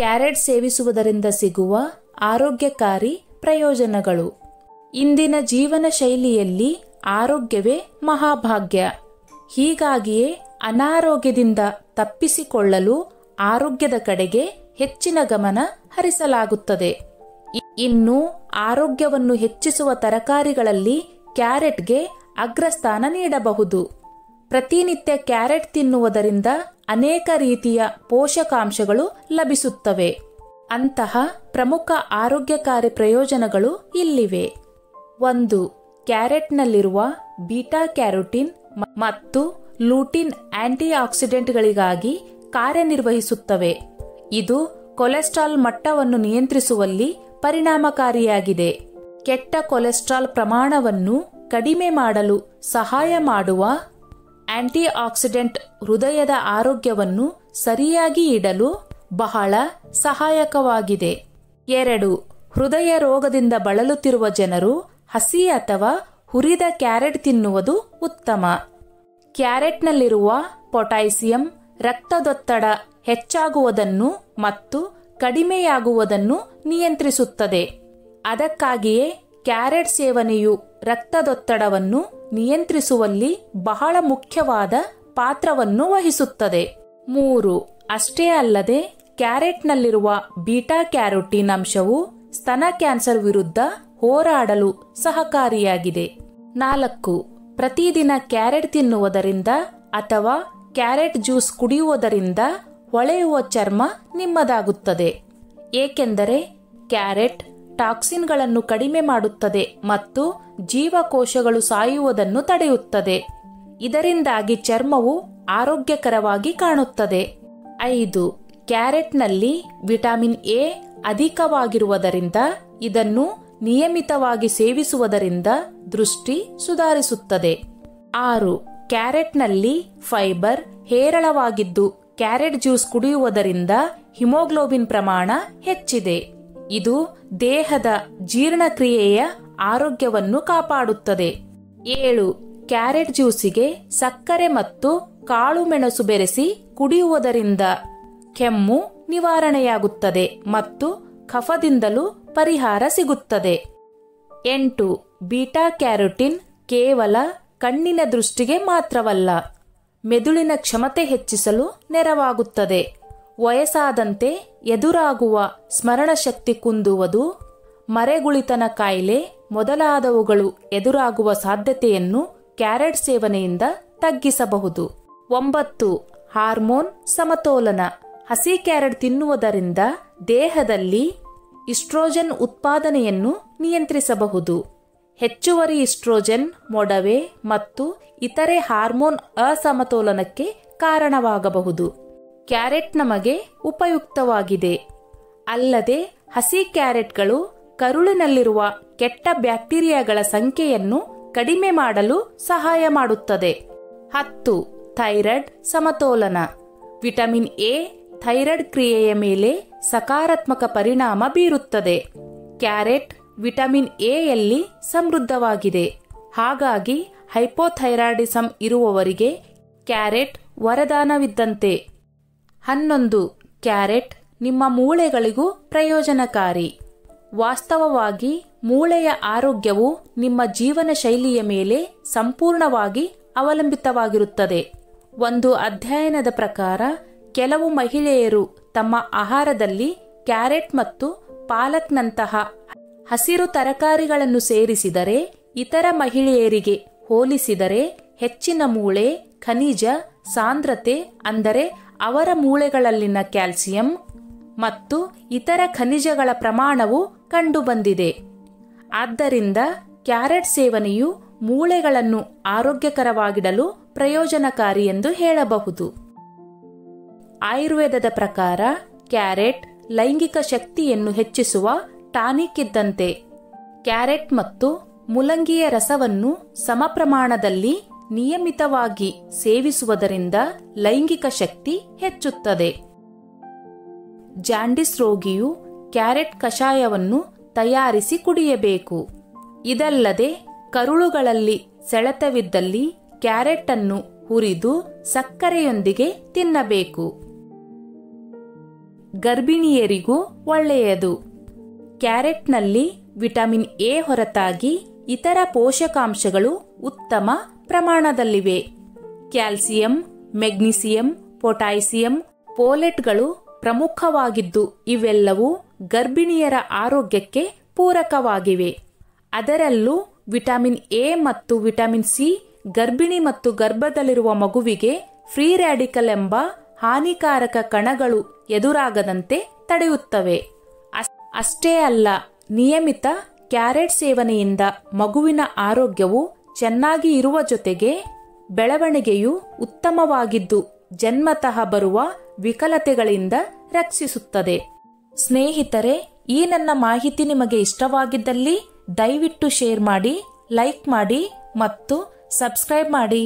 Carrot ಸೇವಿಸುವುದರಿಂದ ಸಿಗುವ ಆರೋಗ್ಯಕಾರಿ ಪ್ರಯೋಜನಗಳು. ಇಂದಿನ ಜೀವನ ಶೈಲಿಯಲ್ಲಿ ಆರೋಗ್ಯವೇ ಮಹಾಭಾಗ್ಯ. ಹೀಗಾಗಿಯೇ ಅನಾರೋಗ್ಯದಿಂದ ತಪ್ಪಿಸಿಕೊಳ್ಳಲು ಆರೋಗ್ಯದ ಕಡೆಗೆ ಹೆಚ್ಚಿನ ಗಮನ ಹರಿಸಲಾಗುತ್ತದೆ. ಇನ್ನು ಆರೋಗ್ಯವನ್ನು ಹೆಚ್ಚಿಸುವ ತರಕಾರಿಗಳಲ್ಲಿ ಕ್ಯಾರೆಟ್ಗೆ ಅಗ್ರಸ್ಥಾನ ನೀಡಬಹುದು. ಪ್ರತಿನಿತ್ಯ ಕ್ಯಾರೆಟ್ ತಿನ್ನುವುದರಿಂದ ಅನೇಕ ರೀತಿಯ ಪೋಷಕಾಂಶಗಳು ಲಭಿಸುತ್ತವೆ. ಅಂತಹ ಪ್ರಮುಖ ಆರೋಗ್ಯಕಾರಿ ಪ್ರಯೋಜನಗಳು ಇಲ್ಲಿವೆ. 1. ಕ್ಯಾರೆಟ್ನಲ್ಲಿರುವ ಬೀಟಾ ಕ್ಯಾರೋಟಿನ್ ಮತ್ತು ಲೂಟಿನ್ ಆಂಟಿ ಆಕ್ಸಿಡೆಂಟ್ಗಳಿಗಾಗಿ ಕಾರ್ಯನಿರ್ವಹಿಸುತ್ತವೆ. ಇದು ಕೊಲೆಸ್ಟ್ರಾಲ್ ಮಟ್ಟವನ್ನು ನಿಯಂತ್ರಿಸುವಲ್ಲಿ ಪರಿಣಾಮಕಾರಿಯಾಗಿದೆ. ಕೆಟ್ಟ ಕೊಲೆಸ್ಟ್ರಾಲ್ ಪ್ರಮಾಣವನ್ನು ಕಡಿಮೆ ಮಾಡಲು ಸಹಾಯ ಮಾಡುವ ಆಂಟಿ ಆಕ್ಸಿಡೆಂಟ್ ಹೃದಯದ ಆರೋಗ್ಯವನ್ನು ಸರಿಯಾಗಿ ಇಡಲು ಬಹಳ ಸಹಾಯಕವಾಗಿದೆ. 2. ಹೃದಯ ರೋಗದಿಂದ ಬಳಲುತ್ತಿರುವ ಜನರು ಹಸಿ ಅಥವಾ ಹುರಿದ ಕ್ಯಾರೆಟ್ ತಿನ್ನುವುದು ಉತ್ತಮ. ಕ್ಯಾರೆಟ್ನಲ್ಲಿರುವ ಪೊಟ್ಯಾಸಿಯಂ ರಕ್ತದೊತ್ತಡ ಹೆಚ್ಚಾಗುವುದನ್ನು ಮತ್ತು ಕಡಿಮೆಯಾಗುವುದನ್ನು ನಿಯಂತ್ರಿಸುತ್ತದೆ. ಅದಕ್ಕಾಗಿಯೇ ಕ್ಯಾರೆಟ್ ಸೇವನೆಯು ರಕ್ತದೊತ್ತಡವನ್ನು ನಿಯಂತ್ರಿಸುವಲ್ಲಿ ಬಹಳ ಮುಖ್ಯವಾದ ಪಾತ್ರವನ್ನು ವಹಿಸುತ್ತದೆ. 3. ಅಷ್ಟೇ ಅಲ್ಲದೆ ಕ್ಯಾರೆಟ್ನಲ್ಲಿರುವ ಬೀಟಾ ಕ್ಯಾರೋಟಿನ್ ಅಂಶವು ಸ್ತನ ಕ್ಯಾನ್ಸರ್ ವಿರುದ್ಧ ಹೋರಾಡಲು ಸಹಕಾರಿಯಾಗಿದೆ. 4. ಪ್ರತಿದಿನ ಕ್ಯಾರೆಟ್ ತಿನ್ನುವುದರಿಂದ ಅಥವಾ ಕ್ಯಾರೆಟ್ ಜ್ಯೂಸ್ ಕುಡಿಯುವುದರಿಂದ ಹೊಳೆಯುವ ಚರ್ಮ ನಿಮ್ಮದಾಗುತ್ತದೆ. ಏಕೆಂದರೆ ಕ್ಯಾರೆಟ್ ಟಾಕ್ಸಿನ್ಗಳನ್ನು ಕಡಿಮೆ ಮಾಡುತ್ತದೆ ಮತ್ತು ಜೀವಕೋಶಗಳು ಸಾಯುವುದನ್ನು ತಡೆಯುತ್ತದೆ. ಇದರಿಂದಾಗಿ ಚರ್ಮವು ಆರೋಗ್ಯಕರವಾಗಿ ಕಾಣುತ್ತದೆ. 5. ಕ್ಯಾರೆಟ್ನಲ್ಲಿ ವಿಟಮಿನ್ ಎ ಅಧಿಕವಾಗಿರುವುದರಿಂದ ಇದನ್ನು ನಿಯಮಿತವಾಗಿ ಸೇವಿಸುವುದರಿಂದ ದೃಷ್ಟಿ ಸುಧಾರಿಸುತ್ತದೆ. 6. ಕ್ಯಾರೆಟ್ನಲ್ಲಿ ಫೈಬರ್ ಹೇರಳವಾಗಿದ್ದು ಕ್ಯಾರೆಟ್ ಜ್ಯೂಸ್ ಕುಡಿಯುವುದರಿಂದ ಹಿಮೋಗ್ಲೋಬಿನ್ ಪ್ರಮಾಣ ಹೆಚ್ಚಿದೆ. ಇದು ದೇಹದ ಜೀರ್ಣಕ್ರಿಯೆಯ ಆರೋಗ್ಯವನ್ನು ಕಾಪಾಡುತ್ತದೆ. 7. ಕ್ಯಾರೆಟ್ ಜ್ಯೂಸಿಗೆ ಸಕ್ಕರೆ ಮತ್ತು ಕಾಳು ಮೆಣಸು ಬೆರೆಸಿ ಕುಡಿಯುವುದರಿಂದ ಕೆಮ್ಮು ನಿವಾರಣೆಯಾಗುತ್ತದೆ ಮತ್ತು ಕಫದಿಂದಲೂ ಪರಿಹಾರ ಸಿಗುತ್ತದೆ. 8. ಬೀಟಾ ಕ್ಯಾರೋಟಿನ್ ಕೇವಲ ಕಣ್ಣಿನ ದೃಷ್ಟಿಗೆ ಮಾತ್ರವಲ್ಲ, ಮೆದುಳಿನ ಕ್ಷಮತೆ ಹೆಚ್ಚಿಸಲು ನೆರವಾಗುತ್ತದೆ. ವಯಸ್ಸಾದಂತೆ ಎದುರಾಗುವ ಸ್ಮರಣಶಕ್ತಿ ಕುಂದುವುದು, ಮರೆಗುಳಿತನ ಕಾಯಿಲೆ ಮೊದಲಾದವುಗಳು ಎದುರಾಗುವ ಸಾಧ್ಯತೆಯನ್ನು ಕ್ಯಾರೆಟ್ ಸೇವನೆಯಿಂದ ತಗ್ಗಿಸಬಹುದು. 9. ಹಾರ್ಮೋನ್ ಸಮತೋಲನ. ಹಸಿ ಕ್ಯಾರೆಟ್ ತಿನ್ನುವುದರಿಂದ ದೇಹದಲ್ಲಿ ಈಸ್ಟ್ರೋಜನ್ ಉತ್ಪಾದನೆಯನ್ನು ನಿಯಂತ್ರಿಸಬಹುದು. ಹೆಚ್ಚುವರಿ ಈಸ್ಟ್ರೋಜನ್ ಮೊಡವೆ ಮತ್ತು ಇತರೆ ಹಾರ್ಮೋನ್ ಅಸಮತೋಲನಕ್ಕೆ ಕಾರಣವಾಗಬಹುದು. ಕ್ಯಾರೆಟ್ ನಮಗೆ ಉಪಯುಕ್ತವಾಗಿದೆ. ಅಲ್ಲದೆ ಹಸಿ ಕ್ಯಾರೆಟ್ಗಳು ಕರುಳಿನಲ್ಲಿರುವ ಕೆಟ್ಟ ಬ್ಯಾಕ್ಟೀರಿಯಾಗಳ ಸಂಖ್ಯೆಯನ್ನು ಕಡಿಮೆ ಮಾಡಲು ಸಹಾಯ ಮಾಡುತ್ತದೆ. 10. ಥೈರಾಯ್ಡ್ ಸಮತೋಲನ. ವಿಟಮಿನ್ ಎ ಥೈರಾಯ್ಡ್ ಕ್ರಿಯೆಯ ಮೇಲೆ ಸಕಾರಾತ್ಮಕ ಪರಿಣಾಮ ಬೀರುತ್ತದೆ. ಕ್ಯಾರೆಟ್ ವಿಟಮಿನ್ ಎ ಯಲ್ಲಿ ಸಮೃದ್ಧವಾಗಿದೆ. ಹಾಗಾಗಿ ಹೈಪೋಥೈರಾಯ್ಡಿಸಂ ಇರುವವರಿಗೆ ಕ್ಯಾರೆಟ್ ವರದಾನವಿದ್ದಂತೆ. 11. ಕ್ಯಾರೆಟ್ ನಿಮ್ಮ ಮೂಳೆಗಳಿಗೂ ಪ್ರಯೋಜನಕಾರಿ. ವಾಸ್ತವವಾಗಿ ಮೂಳೆಯ ಆರೋಗ್ಯವು ನಿಮ್ಮ ಜೀವನ ಶೈಲಿಯ ಮೇಲೆ ಸಂಪೂರ್ಣವಾಗಿ ಅವಲಂಬಿತವಾಗಿರುತ್ತದೆ. ಒಂದು ಅಧ್ಯಯನದ ಪ್ರಕಾರ ಕೆಲವು ಮಹಿಳೆಯರು ತಮ್ಮ ಆಹಾರದಲ್ಲಿ ಕ್ಯಾರೆಟ್ ಮತ್ತು ಪಾಲಕ್ನಂತಹ ಹಸಿರು ತರಕಾರಿಗಳನ್ನು ಸೇರಿಸಿದರೆ ಇತರ ಮಹಿಳೆಯರಿಗೆ ಹೋಲಿಸಿದರೆ ಹೆಚ್ಚಿನ ಮೂಳೆ ಖನಿಜ ಸಾಂದ್ರತೆ, ಅಂದರೆ ಅವರ ಮೂಳೆಗಳಲ್ಲಿನ ಕ್ಯಾಲ್ಸಿಯಂ ಮತ್ತು ಇತರ ಖನಿಜಗಳ ಪ್ರಮಾಣವು ಕಂಡುಬಂದಿದೆ. ಆದ್ದರಿಂದ ಕ್ಯಾರೆಟ್ ಸೇವನೆಯು ಮೂಳೆಗಳನ್ನು ಆರೋಗ್ಯಕರವಾಗಿಡಲು ಪ್ರಯೋಜನಕಾರಿ ಎಂದು ಹೇಳಬಹುದು. ಆಯುರ್ವೇದದ ಪ್ರಕಾರ ಕ್ಯಾರೆಟ್ ಲೈಂಗಿಕ ಶಕ್ತಿಯನ್ನು ಹೆಚ್ಚಿಸುವ ಟಾನಿಕ್ ಇದ್ದಂತೆ. ಕ್ಯಾರೆಟ್ ಮತ್ತು ಮುಲಂಗಿಯ ರಸವನ್ನು ಸಮಪ್ರಮಾಣದಲ್ಲಿ ನಿಯಮಿತವಾಗಿ ಸೇವಿಸುವುದರಿಂದ ಲೈಂಗಿಕ ಶಕ್ತಿ ಹೆಚ್ಚುತ್ತದೆ. ಜಾಂಡಿಸ್ ರೋಗಿಯು ಕ್ಯಾರೆಟ್ ಕಷಾಯವನ್ನು ತಯಾರಿಸಿ ಕುಡಿಯಬೇಕು. ಇದಲ್ಲದೆ ಕರುಳುಗಳಲ್ಲಿ ಸೆಳೆತವಿದ್ದಲ್ಲಿ ಕ್ಯಾರೆಟ್ ಅನ್ನು ಹುರಿದು ಸಕ್ಕರೆಯೊಂದಿಗೆ ತಿನ್ನಬೇಕು. ಗರ್ಭಿಣಿಯರಿಗೂ ಒಳ್ಳೆಯದು. ಕ್ಯಾರೆಟ್ನಲ್ಲಿ ವಿಟಮಿನ್ ಎ ಹೊರತಾಗಿ ಇತರ ಪೋಷಕಾಂಶಗಳು ಉತ್ತಮ ಪ್ರಮಾಣದಲ್ಲಿವೆ. ಕ್ಯಾಲ್ಸಿಯಂ, ಮೆಗ್ನೀಸಿಯಂ, ಪೊಟ್ಯಾಸಿಯಂ, ಫೋಲೇಟ್ಗಳು ಪ್ರಮುಖವಾಗಿದ್ದು ಇವೆಲ್ಲವೂ ಗರ್ಭಿಣಿಯರ ಆರೋಗ್ಯಕ್ಕೆ ಪೂರಕವಾಗಿವೆ. ಅದರಲ್ಲೂ ವಿಟಮಿನ್ ಎ ಮತ್ತು ವಿಟಮಿನ್ ಸಿ ಗರ್ಭಿಣಿ ಮತ್ತು ಗರ್ಭದಲ್ಲಿರುವ ಮಗುವಿಗೆ ಫ್ರೀ ರ್ಯಾಡಿಕಲ್ ಎಂಬ ಹಾನಿಕಾರಕ ಕಣಗಳು ಎದುರಾಗದಂತೆ ತಡೆಯುತ್ತವೆ. ಅಷ್ಟೇ ಅಲ್ಲ, ನಿಯಮಿತ ಕ್ಯಾರೆಟ್ ಸೇವನೆಯಿಂದ ಮಗುವಿನ ಆರೋಗ್ಯವು ಚೆನ್ನಾಗಿ ಇರುವ ಜೊತೆಗೆ ಬೆಳವಣಿಗೆಯು ಉತ್ತಮವಾಗಿದ್ದು ಜನ್ಮತಃ ಬರುವ ವಿಕಲತೆಗಳಿಂದ ರಕ್ಷಿಸುತ್ತದೆ. ಸ್ನೇಹಿತರೆ, ಈ ನನ್ನ ಮಾಹಿತಿ ನಿಮಗೆ ಇಷ್ಟವಾಗಿದ್ದಲ್ಲಿ ದಯವಿಟ್ಟು ಶೇರ್ ಮಾಡಿ, ಲೈಕ್ ಮಾಡಿ ಮತ್ತು ಸಬ್ಸ್ಕ್ರೈಬ್ ಮಾಡಿ.